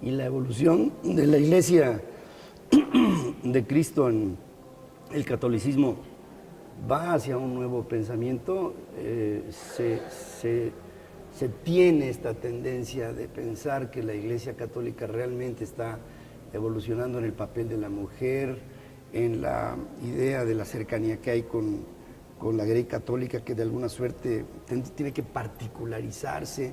y la evolución de la Iglesia de Cristo en el catolicismo va hacia un nuevo pensamiento, se tiene esta tendencia de pensar que la Iglesia Católica realmente está evolucionando en el papel de la mujer, en la idea de la cercanía que hay con la Grey católica, que de alguna suerte tiene que particularizarse,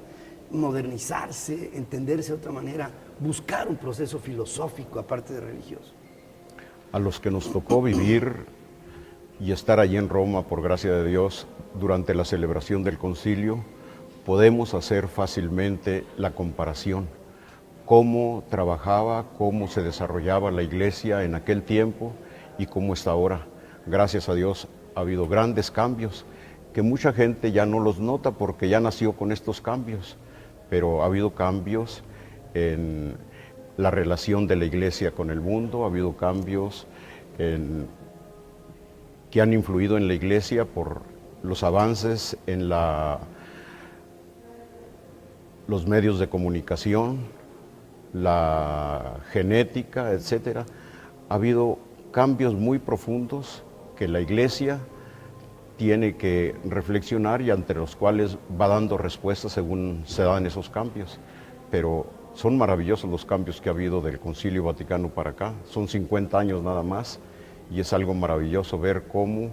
modernizarse, entenderse de otra manera, buscar un proceso filosófico aparte de religioso. A los que nos tocó vivir y estar allí en Roma, por gracia de Dios, durante la celebración del concilio, podemos hacer fácilmente la comparación, cómo trabajaba, cómo se desarrollaba la Iglesia en aquel tiempo y cómo está ahora. Gracias a Dios ha habido grandes cambios que mucha gente ya no los nota porque ya nació con estos cambios, pero ha habido cambios en la relación de la Iglesia con el mundo, ha habido cambios que han influido en la Iglesia por los avances en los medios de comunicación, la genética, etcétera. Ha habido cambios muy profundos que la Iglesia tiene que reflexionar y ante los cuales va dando respuestas según se dan esos cambios. Pero son maravillosos los cambios que ha habido del Concilio Vaticano para acá. Son 50 años nada más y es algo maravilloso ver cómo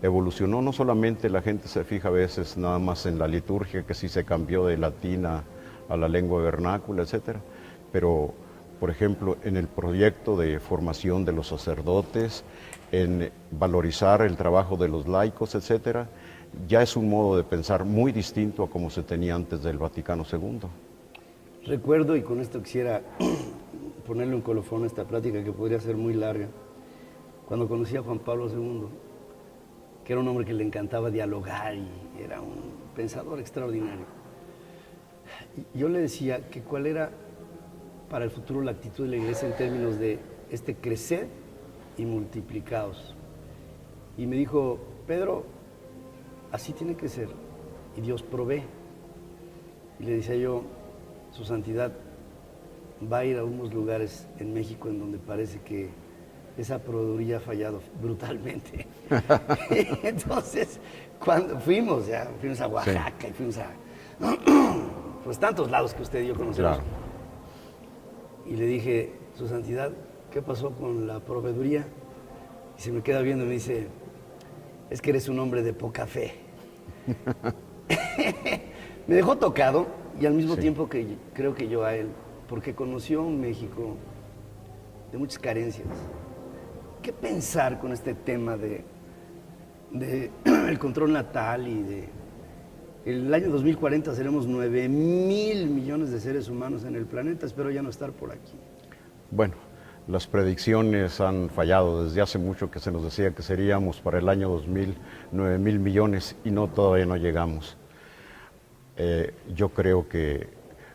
evolucionó. No solamente la gente se fija a veces nada más en la liturgia, que si se cambió de latina a la lengua vernácula, etcétera, pero por ejemplo en el proyecto de formación de los sacerdotes, en valorizar el trabajo de los laicos, etcétera, ya es un modo de pensar muy distinto a como se tenía antes del Vaticano II. Recuerdo, y con esto quisiera ponerle un colofón a esta plática que podría ser muy larga, cuando conocí a Juan Pablo II, que era un hombre que le encantaba dialogar y era un pensador extraordinario. Y yo le decía que cuál era para el futuro la actitud de la Iglesia en términos de crecer y multiplicados. Y me dijo, Pedro, así tiene que ser, y Dios provee. Y le decía yo, su santidad va a ir a unos lugares en México en donde parece que esa proveeduría ha fallado brutalmente. Entonces, cuando fuimos a Oaxaca, sí, y fuimos a pues tantos lados que usted y yo conocemos. Claro. Y le dije, su santidad, ¿qué pasó con la proveeduría? Y se me queda viendo y me dice, es que eres un hombre de poca fe. Me dejó tocado y al mismo tiempo que creo que yo a él, porque conoció un México de muchas carencias. ¿Qué pensar con este tema de el control natal y de el año 2040 seremos 9,000 millones de seres humanos en el planeta? Espero ya no estar por aquí. Bueno, las predicciones han fallado. Desde hace mucho que se nos decía que seríamos para el año 2000 9,000 millones y todavía no llegamos. Yo creo que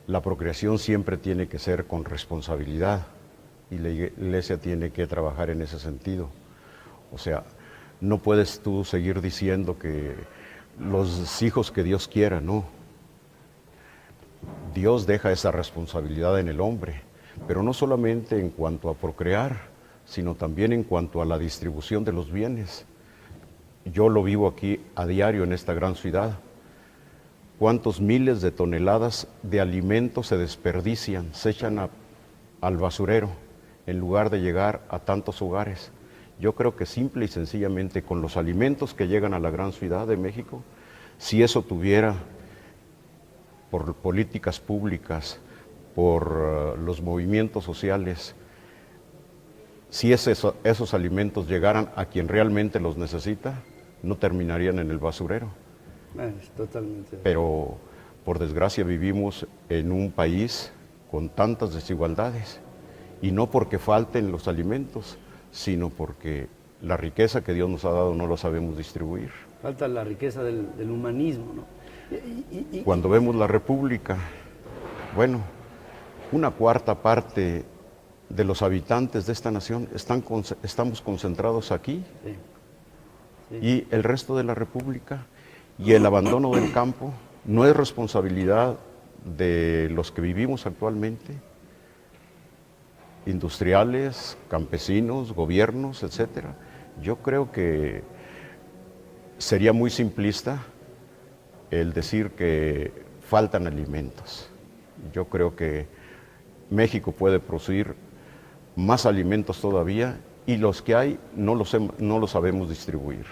la procreación siempre tiene que ser con responsabilidad y la Iglesia tiene que trabajar en ese sentido. O sea, no puedes tú seguir diciendo que los hijos que Dios quiera, no. Dios deja esa responsabilidad en el hombre, pero no solamente en cuanto a procrear, sino también en cuanto a la distribución de los bienes. Yo lo vivo aquí a diario en esta gran ciudad. ¿Cuántos miles de toneladas de alimentos se desperdician, se echan al basurero en lugar de llegar a tantos hogares? Yo creo que simple y sencillamente con los alimentos que llegan a la gran ciudad de México, si eso tuviera por políticas públicas, por los movimientos sociales, si esos alimentos llegaran a quien realmente los necesita, no terminarían en el basurero. Totalmente. Pero por desgracia vivimos en un país con tantas desigualdades y no porque falten los alimentos, sino porque la riqueza que Dios nos ha dado no lo sabemos distribuir. Falta la riqueza del humanismo, ¿no? Cuando vemos la República, bueno, 1/4 parte de los habitantes de esta nación estamos concentrados aquí, sí. Sí. Y el resto de la República y el abandono del campo no es responsabilidad de los que vivimos actualmente. industriales, campesinos, gobiernos, etcétera. Yo creo que sería muy simplista el decir que faltan alimentos. Yo creo que México puede producir más alimentos todavía y los que hay no los sabemos distribuir.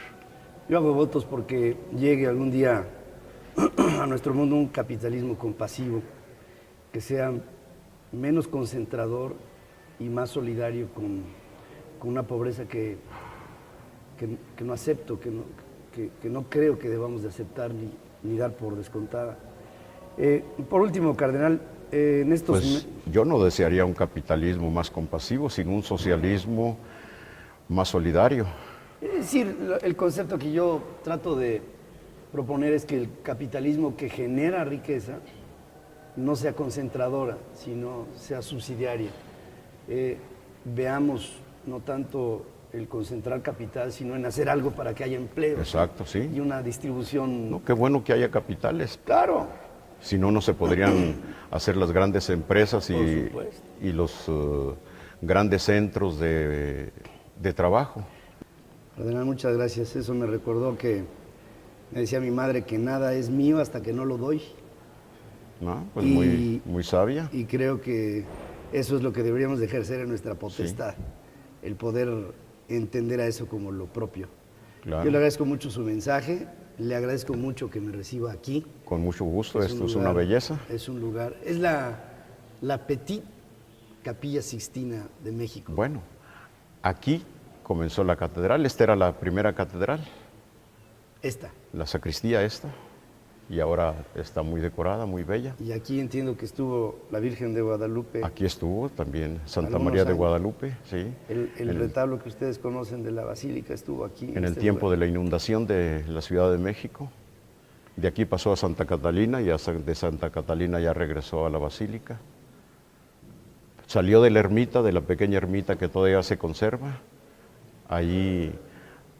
Yo hago votos porque llegue algún día a nuestro mundo un capitalismo compasivo, que sea menos concentrador y más solidario con una pobreza que no acepto, que no creo que debamos de aceptar ni dar por descontada. Por último, cardenal, en estos... Pues yo no desearía un capitalismo más compasivo, sino un socialismo más solidario. Es decir, el concepto que yo trato de proponer es que el capitalismo que genera riqueza no sea concentradora, sino sea subsidiaria. Veamos no tanto el concentrar capital, sino en hacer algo para que haya empleo. Exacto, sí. Y una distribución... No, qué bueno que haya capitales. Claro. Si no, no se podrían hacer las grandes empresas Por supuesto. y los grandes centros de trabajo. Cardenal, muchas gracias. Eso me recordó que me decía mi madre que nada es mío hasta que no lo doy. ¿No? Pues muy sabia. Y creo que eso es lo que deberíamos de ejercer en nuestra potestad, sí. El poder entender a eso como lo propio. Claro. Yo le agradezco mucho su mensaje, le agradezco mucho que me reciba aquí. Con mucho gusto, esto es una belleza. Es un lugar, es la Petit Capilla Sixtina de México. Bueno, aquí comenzó la catedral, esta era la primera catedral. Esta. La sacristía esta, y ahora está muy decorada, muy bella. Y aquí entiendo que estuvo la Virgen de Guadalupe. Aquí estuvo también Santa María de Guadalupe, sí. El retablo que ustedes conocen de la basílica estuvo aquí. En el tiempo de la inundación de la Ciudad de México. De aquí pasó a Santa Catalina y de Santa Catalina ya regresó a la basílica. Salió de la ermita, de la pequeña ermita que todavía se conserva, allí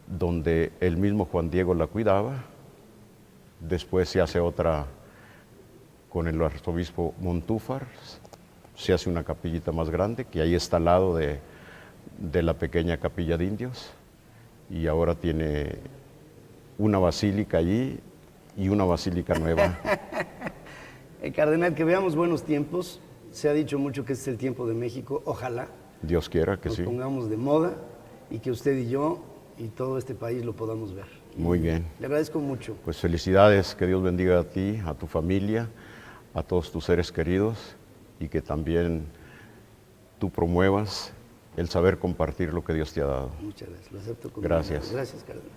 donde el mismo Juan Diego la cuidaba. Después se hace otra con el arzobispo Montúfar, se hace una capillita más grande, que ahí está al lado de la pequeña capilla de indios, y ahora tiene una basílica allí y una basílica nueva. Cardenal, que veamos buenos tiempos. Se ha dicho mucho que este es el tiempo de México. Ojalá Dios quiera que nos sí. pongamos de moda y que usted y yo y todo este país lo podamos ver. Muy bien. Le agradezco mucho. Pues felicidades, que Dios bendiga a ti, a tu familia, a todos tus seres queridos, y que también tú promuevas el saber compartir lo que Dios te ha dado. Muchas gracias. Lo acepto con Gracias. Gracias, cardenal.